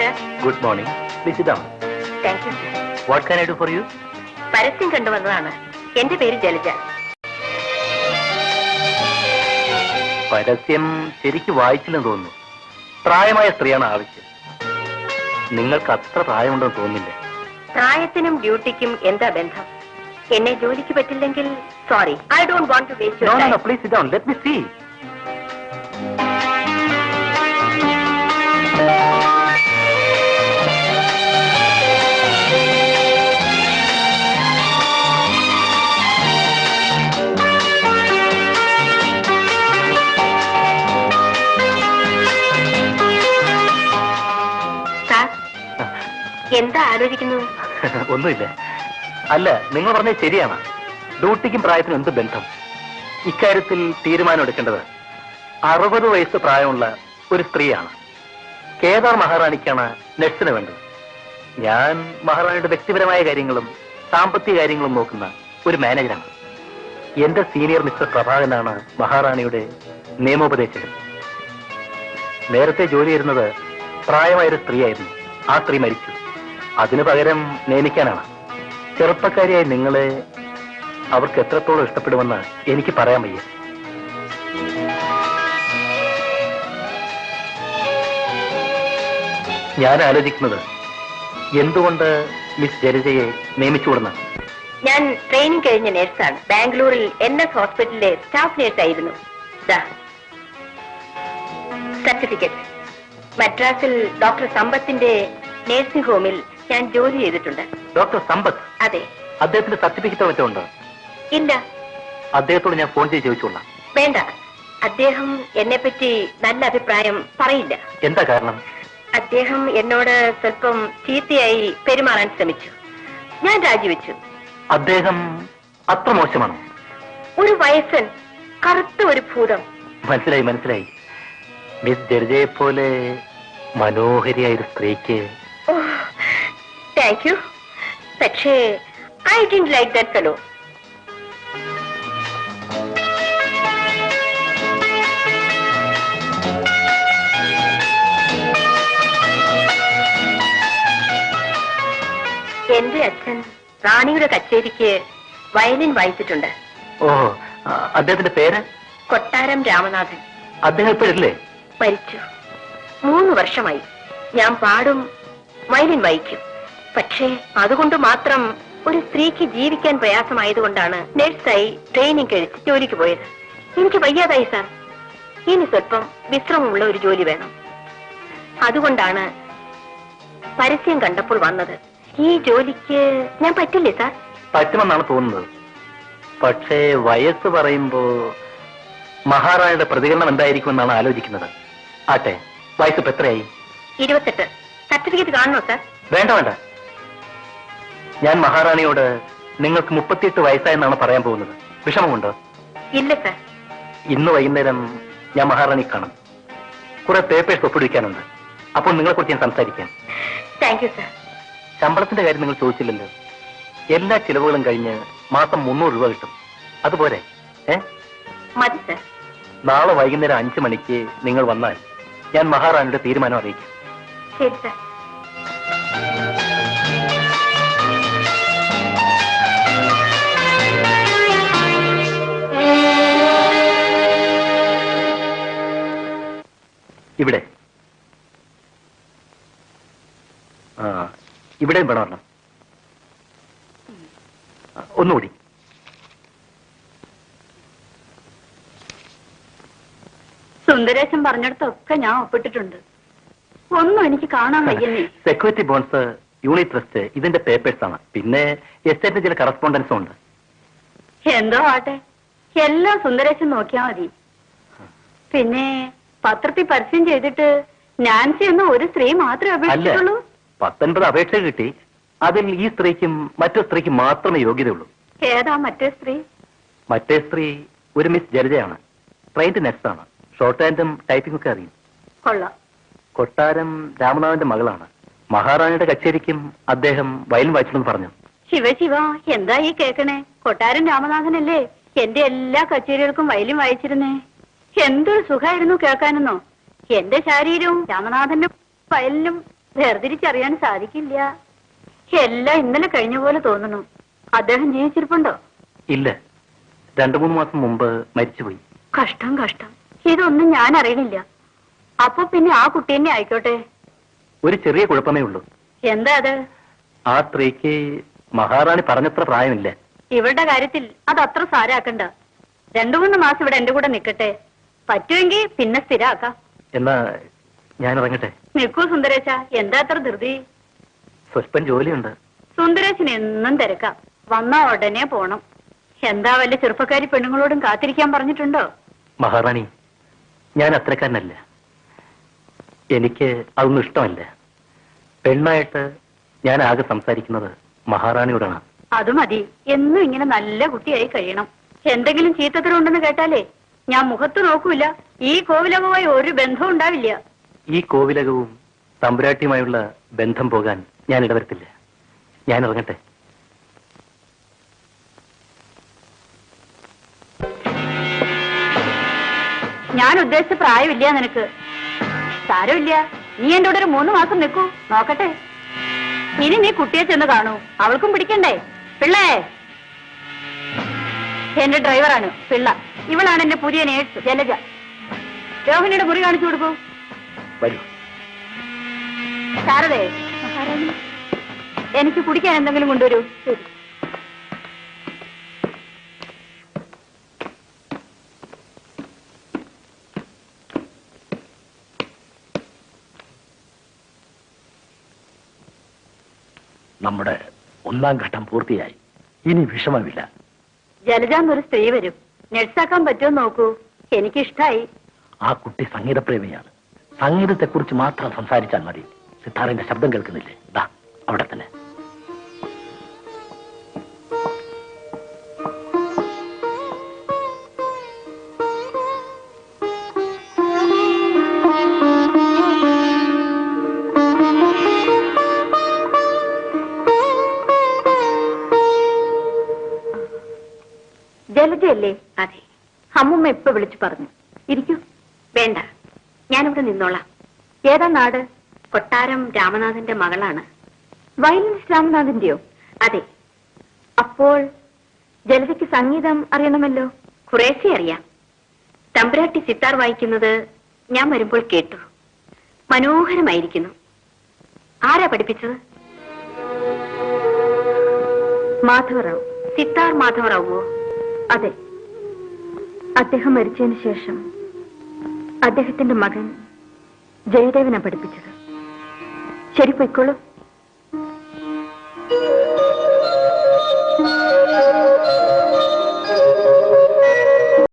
sir. Good morning. Please sit down. Thank you, sir. What can I do for you? പരസ്യം കണ്ടുവന്നതാണ്. എന്റെ പേര് ജലജ. പരസ്യം ശരിക്ക് വായിച്ചില്ലെന്ന് തോന്നുന്നു. പ്രായമായ സ്ത്രീയാണ് ആവശ്യം. നിങ്ങൾക്ക് അത്ര പ്രായമുണ്ടെന്ന് തോന്നുന്നില്ല. പ്രായത്തിനും ഡ്യൂട്ടിക്കും എന്താ ബന്ധം? എന്നെ ജോലിക്ക് പറ്റില്ലെങ്കിൽ sorry, I don't want to waste your time. No, please sit down. Let me see. എന്താ ആലോചിക്കുന്നത്? ഒന്നുമില്ല. അല്ല, നിങ്ങൾ പറഞ്ഞത് ശരിയാണ്. ഡ്യൂട്ടിക്കും പ്രായത്തിനും എന്ത് ബന്ധം? ഇക്കാര്യത്തിൽ തീരുമാനം എടുക്കേണ്ടത് 60 വയസ്സ് പ്രായമുള്ള ഒരു സ്ത്രീയാണ്. കേദാർ മഹാറാണിക്കാണ് നഴ്സിന് വേണ്ടത്. ഞാൻ മഹാറാണിയുടെ വ്യക്തിപരമായ കാര്യങ്ങളും സാമ്പത്തിക കാര്യങ്ങളും നോക്കുന്ന ഒരു മാനേജറാണ്. എന്റെ സീനിയർ മിസ്റ്റർ പ്രഭാകരനാണ് മഹാറാണിയുടെ നിയമോപദേശകൻ. നേരത്തെ ജോലി ചെയ്യുന്നത് പ്രായമായൊരു സ്ത്രീയായിരുന്നു. ആ സ്ത്രീ മരിച്ചു. അതിനു പകരം നിയമിക്കാനാണ്. ചെറുപ്പക്കാരിയായ നിങ്ങളെ അവർക്ക് എത്രത്തോളം ഇഷ്ടപ്പെടുമെന്ന് എനിക്ക് പറയാൻ വയ്യ. ഞാൻ ആലോചിക്കുന്നത് എന്തുകൊണ്ട് മിസ് ജലജയെ നിയമിച്ചുകൊടുന്നാണ്. ഞാൻ ട്രെയിനിങ് കഴിഞ്ഞ നേഴ്സാണ്. ബാംഗ്ലൂരിൽ NS ഹോസ്പിറ്റലിലെ സ്റ്റാഫ് നേഴ്സായിരുന്നു. സർട്ടിഫിക്കറ്റ്. മദ്രാസിൽ ഡോക്ടർ സമ്പത്തിന്റെ നേഴ്സിംഗ് ഹോമിൽ ഞാൻ ജോലി ചെയ്തിട്ടുണ്ട്. ഡോക്ടർ സമ്പത്ത്? അതെ. അദ്ദേഹത്തിന്റെ സർട്ടിഫിക്കറ്റ് മറ്റോ ഉണ്ടോ? ഇല്ല. അദ്ദേഹത്തോട് ഞാൻ ഫോൺ ചെയ്ത് ചോദിച്ചോളാം. വേണ്ട, അദ്ദേഹം എന്നെ പറ്റി നല്ല അഭിപ്രായം പറയില്ല. എന്താ കാരണം? അദ്ദേഹം എന്നോട് സ്വല്പം ചീത്തയായി പെരുമാറാൻ ശ്രമിച്ചു. ഞാൻ രാജിവെച്ചു. അദ്ദേഹം അത്ര മോശമാണോ? ഒരു വയസ്സൻ, കറുത്ത ഒരു ഭൂതം. മനസ്സിലായി. മിസ് ജലജയെ പോലെ മനോഹരിയായ ഒരു സ്ത്രീക്ക്. Thank you. പക്ഷേ I didn't like that fellow. എന്റെ അച്ഛൻ റാണിയുടെ കച്ചേരിക്ക് വയലിൻ വായിച്ചിട്ടുണ്ട്. ഓ, അദ്ദേഹത്തിന്റെ പേര്? കൊട്ടാരം രാമനാഥൻ. അദ്ദേഹം ഇപ്പോഴില്ലേ? മരിച്ചു. 3 വർഷമായി. ഞാൻ പാടും, വയലിൻ വായിക്കും. പക്ഷേ അതുകൊണ്ട് മാത്രം ഒരു സ്ത്രീക്ക് ജീവിക്കാൻ പ്രയാസമായതുകൊണ്ടാണ് നഴ്സായി ട്രെയിനിങ് കഴിച്ച് ജോലിക്ക് പോയത്. എനിക്ക് വയ്യാതായി സാർ. ഇനി സ്വല്പം വിശ്രമമുള്ള ഒരു ജോലി വേണം. അതുകൊണ്ടാണ് പരസ്യം കണ്ടപ്പോൾ വന്നത്. ഈ ജോലിക്ക് ഞാൻ പറ്റില്ലേ സാർ? പറ്റുമെന്നാണ് തോന്നുന്നത്. പക്ഷേ വയസ്സ് പറയുമ്പോ മഹാറാണിയുടെ പ്രതികരണം എന്തായിരിക്കുമെന്നാണ് ആലോചിക്കുന്നത്. ആട്ടെ, വയസ്സ് ഇപ്പൊ എത്രയായി? 28. സർട്ടിഫിക്കറ്റ് കാണണോ സാർ? വേണ്ട. ഞാൻ മഹാറാണിയോട് നിങ്ങൾക്ക് 38 വയസ്സായെന്നാണ് പറയാൻ പോകുന്നത്. വിഷമമുണ്ടോ? ഇല്ല സാർ. ഇന്ന് വൈകുന്നേരം ഞാൻ മഹാറാണി കാണും. കുറെ പേപ്പേഴ്സ് ഒപ്പിടിക്കാനുണ്ട്. അപ്പോൾ നിങ്ങളെക്കുറിച്ച് ഞാൻ സംസാരിക്കാം. Thank you sir. ശമ്പളത്തിന്റെ കാര്യം നിങ്ങൾ ചോദിച്ചില്ലല്ലോ. എല്ലാ ചിലവുകളും കഴിഞ്ഞ് മാസം 300 രൂപ കിട്ടും. അതുപോലെ മതി സാർ. നാളെ വൈകുന്നേരം 5 മണിക്ക് നിങ്ങൾ വന്നാൽ ഞാൻ മഹാറാണിയുടെ തീരുമാനം അറിയിക്കും. ശരി സാർ. ഇവിടെ ഇവിടെയും വേണം. ഒന്നുകൂടി. സുന്ദരേശൻ പറഞ്ഞിടത്തൊക്കെ ഞാൻ ഒപ്പിട്ടിട്ടുണ്ട്. ഒന്നും എനിക്ക് കാണാൻ വയ്യന്നേ. സെക്യൂരിറ്റി ബോൺസ്, യൂണിറ്റ് ട്രസ്റ്റ്, ഇതിന്റെ പേപ്പേഴ്സ് ആണ്. പിന്നെ എസ്റ്റേറ്റിന്റെ ചില കറസ്പോണ്ടൻസും ഉണ്ട്. എന്തോ ആട്ടെ, എല്ലാം സുന്ദരേശൻ നോക്കിയാ മതി. പിന്നെ പത്രത്തിൽ പരസ്യം ചെയ്തിട്ട് നാൻസി എന്ന ഒരു സ്ത്രീ മാത്രമേ അപേക്ഷിച്ചുള്ളൂ. 19 അപേക്ഷ കിട്ടി. അതിൽ ഈ സ്ത്രീക്കും മറ്റു സ്ത്രീക്കും മാത്രമേ യോഗ്യതയുള്ളൂ. ഏതാ മറ്റേ സ്ത്രീ? മറ്റേ സ്ത്രീ ഒരു മിസ് ജലജയാണ്. Trained next. ഷോർട്ട് ഹാൻഡും ടൈപ്പിംഗ് ഒക്കെ അറിയും. കൊള്ളാം. കൊട്ടാരം രാമനാഥന്റെ മകളാണ്. മഹാറാണിയുടെ കച്ചേരിക്കും അദ്ദേഹം വയലിൻ വായിച്ചെന്ന് പറഞ്ഞു. ശിവ, എന്താ ഈ കേക്കണേ? കൊട്ടാരം രാമനാഥനല്ലേ എന്റെ എല്ലാ കച്ചേരികൾക്കും വയലിൻ വായിച്ചിരുന്നേ. എന്തൊരു സുഖമായിരുന്നു കേൾക്കാനെന്നോ. എന്റെ ശരീരവും രാമനാഥന്റെ വയലിനും വേർതിരിച്ചറിയാൻ സാധിക്കില്ല. എല്ലാം ഇന്നലെ കഴിഞ്ഞ പോലെ തോന്നുന്നു. അദ്ദേഹം ജീവിച്ചിരിപ്പുണ്ടോ? ഇല്ല, 2-3 മാസം മുമ്പ് മരിച്ചുപോയി. കഷ്ടം കഷ്ടം. ഇതൊന്നും ഞാൻ അറിയണില്ല. അപ്പൊ പിന്നെ ആ കുട്ടി തന്നെ ആയിക്കോട്ടെ. ഒരു ചെറിയ കുഴപ്പമേ ഉള്ളൂ. എന്താ അത്? ആ സ്ത്രീക്ക് മഹാറാണി പറഞ്ഞത്ര പ്രായമില്ല. ഇവരുടെ കാര്യത്തിൽ അത് അത്ര സാരാക്കണ്ട. 2-3 മാസം ഇവിടെ എന്റെ കൂടെ നിൽക്കട്ടെ. പറ്റുമെങ്കിൽ പിന്നെ സ്ഥിരാക്കാം. എന്നാ ഞാൻ ഇറങ്ങട്ടെ. നിൽക്കൂ സുന്ദരേശ, എന്താ അത്ര ധൃതി? സ്വല്പം ജോലിയുണ്ട്. സുന്ദരേശന് എന്നും തിരക്കാം. വന്നാ ഉടനെ പോണം. എന്താ വല്ല ചെറുപ്പക്കാരി പെണ്ണുങ്ങളോടും കാത്തിരിക്കാൻ പറഞ്ഞിട്ടുണ്ടോ? മഹാറാണി, ഞാൻ അത്രക്കാരനല്ല. എനിക്ക് അതൊന്നും ഇഷ്ടമല്ല. പെണ്ണായിട്ട് ഞാൻ ആകെ സംസാരിക്കുന്നത് മഹാറാണിയോടാണ്. അത് മതി. എന്നും ഇങ്ങനെ നല്ല കുട്ടിയായി കഴിയണം. എന്തെങ്കിലും ചീത്തത്തരമുണ്ടെന്ന് കേട്ടാലേ ഞാൻ മുഖത്ത് നോക്കൂല. ഈ കോവിലകവുമായി ഒരു ബന്ധവും ഉണ്ടാവില്ല. ഈ കോവിലകവും തമ്പുരാട്ടിയുമായുള്ള ബന്ധം പോകാൻ ഞാൻ ഇടവരുത്തില്ല. ഞാൻ ഇറങ്ങട്ടെ. ഞാൻ ഉദ്ദേശിച്ച പ്രായമില്ല നിനക്ക്. സാരമില്ല, നീ എന്റെ കൂടെ ഒരു 3 മാസം നിൽക്കൂ, നോക്കട്ടെ. ഇനി നീ കുട്ടിയെ ചെന്ന് കാണൂ. അവൾക്കും പിടിക്കണ്ടേ? പിള്ളേ, എന്റെ ഡ്രൈവറാണ് പിള്ള. ഇവളാണ് എന്റെ പുതിയ നേഴ്സ് ജലജ. രോഹിണിയുടെ മുറി കാണിച്ചു കൊടുക്കൂ. വരൂ. ശാരദേ, എനിക്ക് കുടിക്കാൻ എന്തെങ്കിലും കൊണ്ടുവരൂ. ശരി. നമ്മുടെ 1-ാം ഘട്ടം പൂർത്തിയായി. ഇനി വിഷമമില്ല. ജലജാന്നൊരു സ്ത്രീ വരും. നഴ്സാക്കാൻ പറ്റുമോ നോക്കൂ. എനിക്കിഷ്ടായി. ആ കുട്ടി സംഗീതപ്രേമിയാണ്. സംഗീതത്തെക്കുറിച്ച് മാത്രം സംസാരിച്ചാൽ മതി. സിത്താറിന്റെ ശബ്ദം കേൾക്കുന്നില്ലേ? ദാ അവിടെ തന്നെ. ജലജയല്ലേ? അതെ. അമ്മുമ്മ ഇപ്പൊ വിളിച്ചു പറഞ്ഞു. ഇരിക്കൂ. വേണ്ട, ഞാനിവിടെ നിന്നോളാം. ഏതാ നാട്? കൊട്ടാരം രാമനാഥന്റെ മകളാണ്. വയലിനിസ്റ്റ് രാമനാഥന്റെയോ? അതെ. അപ്പോൾ ജലജയ്ക്ക് സംഗീതം അറിയണമല്ലോ. കുറേശ്ശെ അറിയാം. തമ്പുരാട്ടി സിത്താർ വായിക്കുന്നത് ഞാൻ വരുമ്പോൾ കേട്ടു. മനോഹരമായിരിക്കുന്നു. ആരാ പഠിപ്പിച്ചത്? മാധവറാവു. സിത്താർ മാധവറാവോ? അതെ. അദ്ദേഹം മരിച്ചതിന് ശേഷം അദ്ദേഹത്തിന്റെ മകൻ ജയദേവനെ പഠിപ്പിച്ചത്. ശരി, പൊയ്ക്കോളൂ.